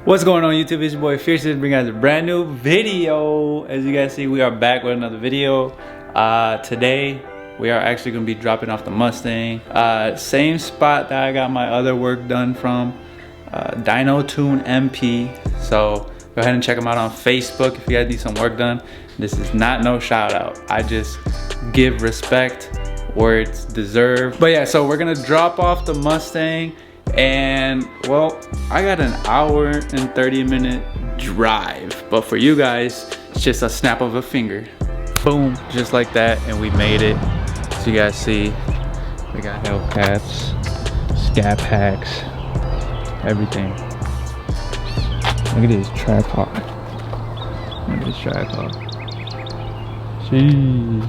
What's going on YouTube? It's your boy Fierce to bring out a brand new video. As you guys see, we are back with another video. Today we are actually going to be dropping off the Mustang. Same spot that I got my other work done from, Dyno Tune MP. So go ahead and check them out on Facebook if you guys need some work done. This is not no shout out. I just give respect where it's deserved. But yeah, so we're gonna drop off the Mustang. And well, I got an hour and 30-minute drive, but for you guys it's just a snap of a finger, boom, just like that, and we made it. So you guys see we got Hellcats, scat packs, everything. Look at this tripod. Look at this tripod. Jeez,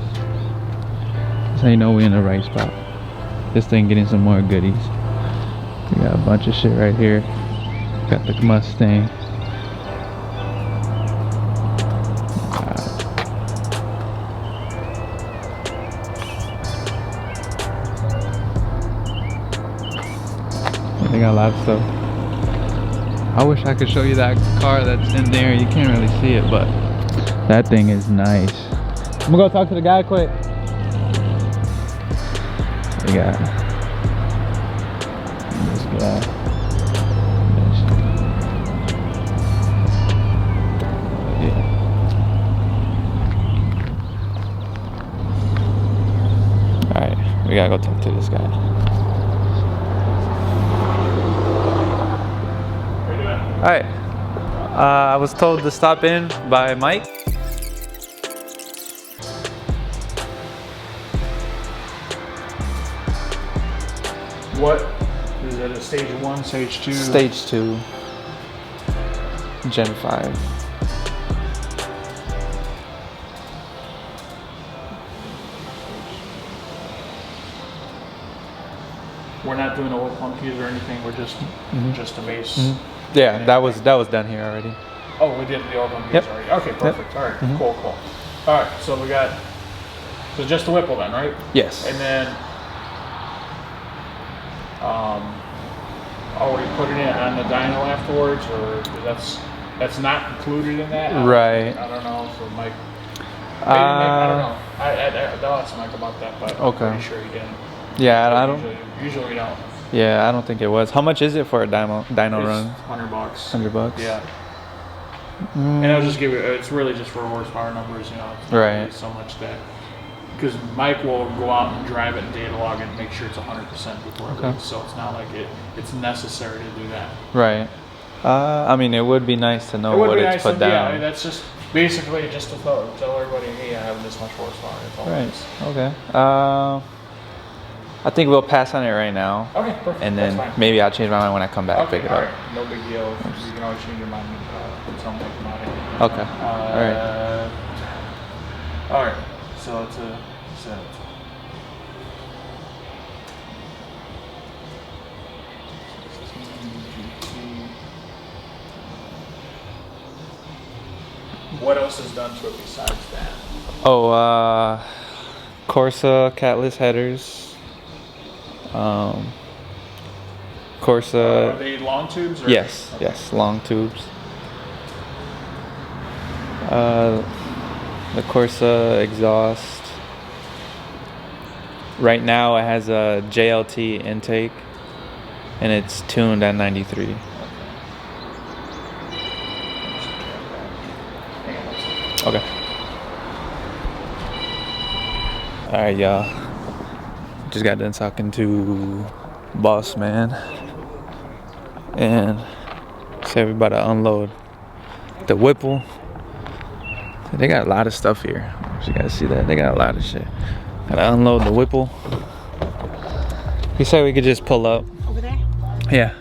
that's how you know we in the right spot. This thing getting some more goodies. We got a bunch of shit right here. Got the Mustang. They got a lot of stuff. I wish I could show you that car that's in there. You can't really see it, but that thing is nice. I'm gonna go talk to the guy quick. We got yeah. Alright, we gotta go talk to this guy. Alright, I was told to stop in by Mike. What? Is it a stage 1, stage 2? Stage 2. Gen 5. We're not doing oil pump keys or anything. We're just a base. Yeah, that was done here already. Oh, we did the oil pump keys already. Okay, perfect. All right, cool. All right, so we got just the Whipple then, right? Yes. And then are we putting it on the dyno afterwards, or that's not included in that? Right. I don't know. So Mike, I don't know. I'll ask Mike about that, but I'm pretty sure he didn't. Yeah, I don't. Usually we don't. Yeah, I don't think it was. How much is it for a dyno run? $100. $100. Yeah. And I'll just give you. It's really just for horsepower numbers, you know. It's not really so much that. Because Mike will go out and drive it and data log it and make sure it's 100% before it leaves. So it's not like it's necessary to do that. Right. I mean, it would be nice to know what it's put down. Yeah, that's just basically just to tell everybody, hey, I have this much horsepower. That's all it is. Okay. I think we'll pass on it right now. Okay, perfect. And then maybe I'll change my mind when I come back. Okay, pick it all up. right. No big deal. You can always change your mind when something about it. Okay. All right. All right. So it's a set. What else is done to it besides that? Oh, Corsa catless headers. Corsa. Are they long tubes? Or? Yes, okay. Yes, long tubes. The Corsa exhaust. Right now it has a JLT intake and it's tuned at 93. Okay. Alright, y'all. Just got done talking to Boss Man. And said we about to unload the Whipple. They got a lot of stuff here. You guys see that? They got a lot of shit. Gotta unload the Whipple. He said we could just pull up. Over there? Yeah.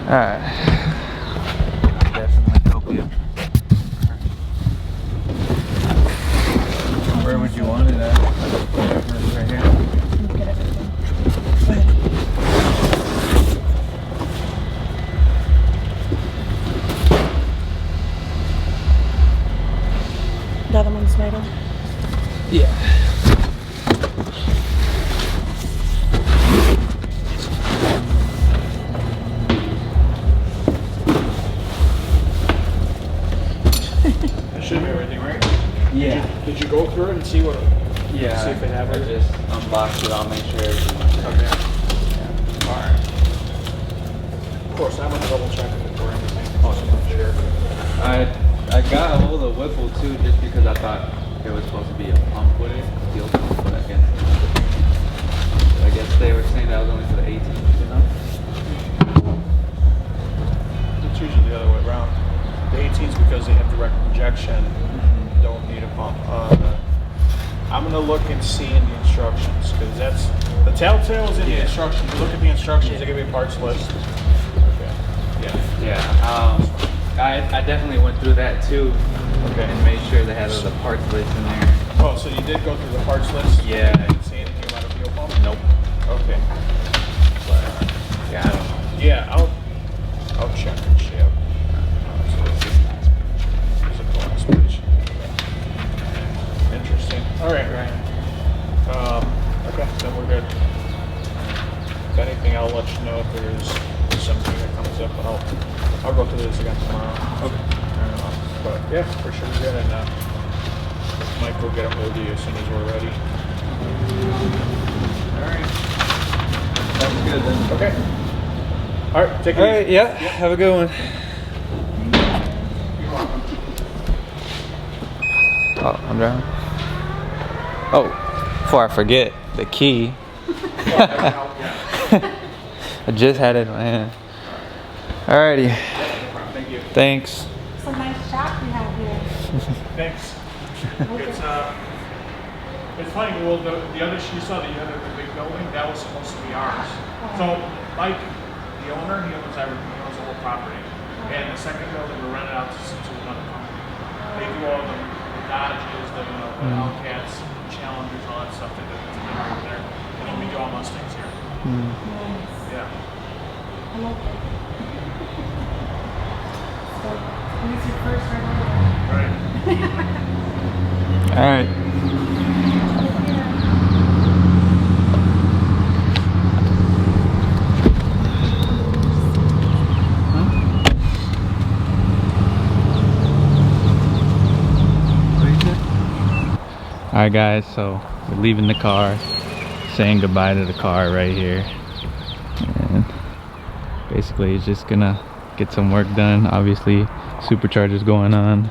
Alright. Definitely help you. Where would you want it at? Right here. metal? Yeah. That should be everything, right? Yeah. Did you go through it and see what? Yeah. See if they have I it. just unboxed it. I'll make sure everything's Okay. yeah. All right. Of course, I'm gonna double check it before anything. Awesome. Sure. I got a hold of Whipple too, just because I thought there was supposed to be a pump with it, steel pump, but I guess they were saying that was only for the 18, you know? It's usually the other way around. The 18s, because they have direct injection, don't need a pump. I'm gonna look and see in the instructions, because that's the telltale is in the instructions. You look at the instructions, they give you a parts list. Okay. Yeah. I definitely went through that too. Okay. And made sure they had the parts list in there. Oh, so you did go through the parts list? Yeah. You didn't see anything about a fuel pump? Nope. Okay. But yeah, I don't know. Yeah, I'll check and ship. So this is last page. This is the last page. Interesting. All right. Okay, then we're good. If anything, I'll let you know if there's something that comes up, but I'll go through this again tomorrow. Okay. But yeah, for sure we're good. And Mike will get a hold of you as soon as we're ready. All right. Sounds good then. Okay. All right, take it All right, easy. yeah. Have a good one. Oh, I'm driving. Oh, before I forget, the key. I just had it in my hand. Alrighty. Thank you. Thanks. It's a nice shop you have here. Thanks. It's funny. Well, the other you saw that you had the big building. That was supposed to be ours. So Mike, the owner, he owns everything. He owns the whole property. And the second building we rented out to another company. They do all the Dodges, the Hellcats, Challengers, all that stuff. They do over there. And then we do all Mustangs here. Nice. Yeah. I love it. So, this is your first right Right. Alright. Alright guys, so we're leaving the car, saying goodbye to the car right here, and basically it's just gonna get some work done. Obviously supercharger's going on.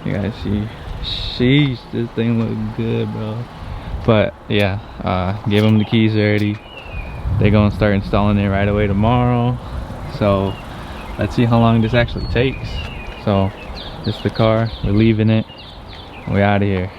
You guys see, sheesh, this thing looks good, bro. But yeah, gave them the keys already. They're gonna start installing it right away tomorrow, so let's see how long this actually takes. So this is the car, we're leaving it, we're out of here.